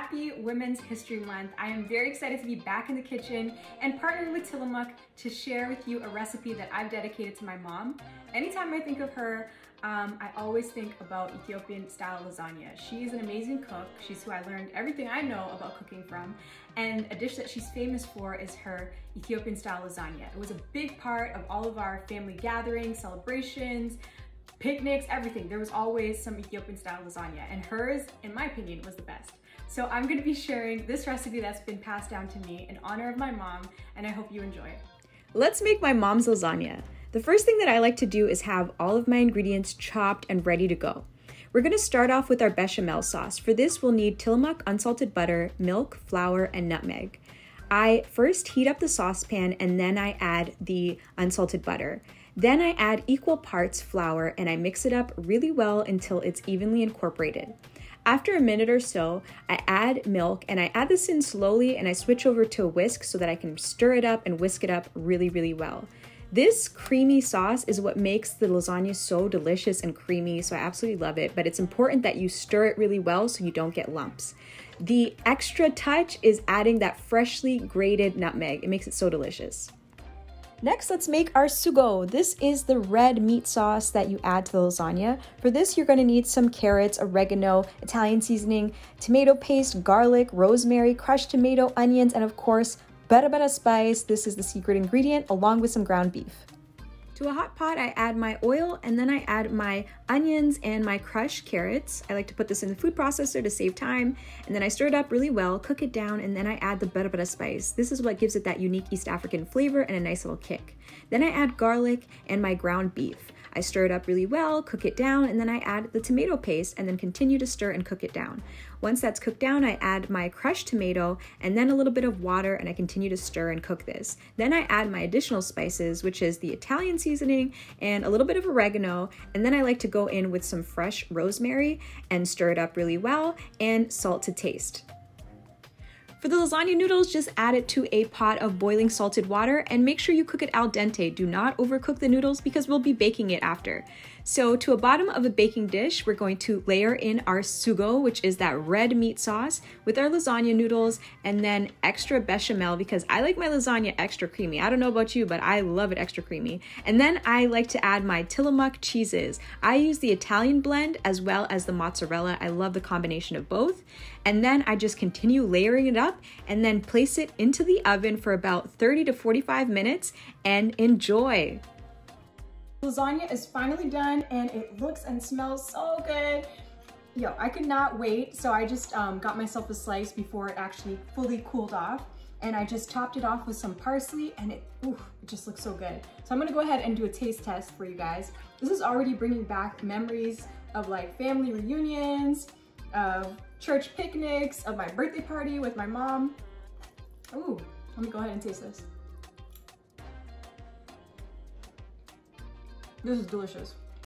Happy Women's History Month. I am very excited to be back in the kitchen and partnering with Tillamook to share with you a recipe that I've dedicated to my mom. Anytime I think of her, I always think about Ethiopian style lasagna. She's an amazing cook. She's who I learned everything I know about cooking from. And a dish that she's famous for is her Ethiopian style lasagna. It was a big part of all of our family gatherings, celebrations, picnics, everything. There was always some Ethiopian style lasagna, and hers, in my opinion, was the best. So I'm gonna be sharing this recipe that's been passed down to me in honor of my mom, and I hope you enjoy it. Let's make my mom's lasagna. The first thing that I like to do is have all of my ingredients chopped and ready to go. We're gonna start off with our bechamel sauce. For this, we'll need Tillamook unsalted butter, milk, flour, and nutmeg. I first heat up the saucepan and then I add the unsalted butter. Then I add equal parts flour and I mix it up really well until it's evenly incorporated. After a minute or so, I add milk and I add this in slowly and I switch over to a whisk so that I can stir it up and whisk it up really, really well. This creamy sauce is what makes the lasagna so delicious and creamy, so I absolutely love it, but it's important that you stir it really well so you don't get lumps. The extra touch is adding that freshly grated nutmeg. It makes it so delicious. Next, let's make our sugo. This is the red meat sauce that you add to the lasagna. For this, you're going to need some carrots, oregano, Italian seasoning, tomato paste, garlic, rosemary, crushed tomato, onions, and of course, berbere spice. This is the secret ingredient, along with some ground beef. To a hot pot, I add my oil and then I add my onions and my crushed carrots. I like to put this in the food processor to save time. And then I stir it up really well, cook it down, and then I add the berbere spice. This is what gives it that unique East African flavor and a nice little kick. Then I add garlic and my ground beef. I stir it up really well, cook it down, and then I add the tomato paste and then continue to stir and cook it down. Once that's cooked down, I add my crushed tomato and then a little bit of water and I continue to stir and cook this. Then I add my additional spices, which is the Italian seasoning and a little bit of oregano, and then I like to go in with some fresh rosemary and stir it up really well, and salt to taste. For the lasagna noodles, just add it to a pot of boiling salted water and make sure you cook it al dente. Do not overcook the noodles because we'll be baking it after. So to a bottom of a baking dish, we're going to layer in our sugo, which is that red meat sauce, with our lasagna noodles, and then extra bechamel because I like my lasagna extra creamy. I don't know about you, but I love it extra creamy. And then I like to add my Tillamook cheeses. I use the Italian blend as well as the mozzarella. I love the combination of both. And then I just continue layering it up and then place it into the oven for about 30 to 45 minutes and enjoy. Lasagna is finally done and it looks and smells so good. Yo, I could not wait. So I just got myself a slice before it actually fully cooled off. And I just topped it off with some parsley and it just looks so good. So I'm gonna go ahead and do a taste test for you guys. This is already bringing back memories of like family reunions, of church picnics, of my birthday party with my mom. Ooh, let me go ahead and taste this. This is delicious.